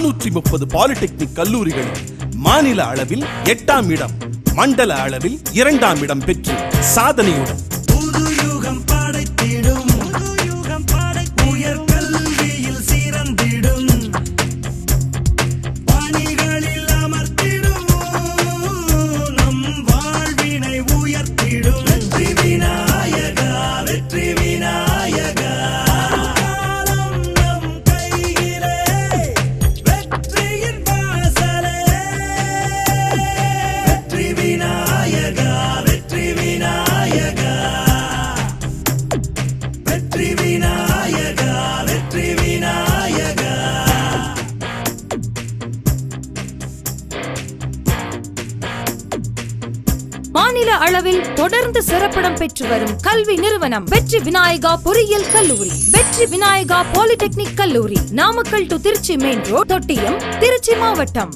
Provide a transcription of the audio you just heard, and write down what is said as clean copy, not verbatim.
430 polytechnic கல்லூரிகளில் மாநில அளவில் 8ஆம் இடம், மண்டல அளவில் 2ஆம் இடம் பெற்று சாதனையுடன் மாநில அளவில் தொடர்ந்து சிறப்பிடம் பெற்று வரும் கல்வி நிறுவனம் வெற்றி விநாயகா பொறியியல் கல்லூரி, வெற்றி விநாயகா பாலிடெக்னிக் கல்லூரி, Namakkal to Tiruchi main road, Thottiyam, Tiruchi மாவட்டம்.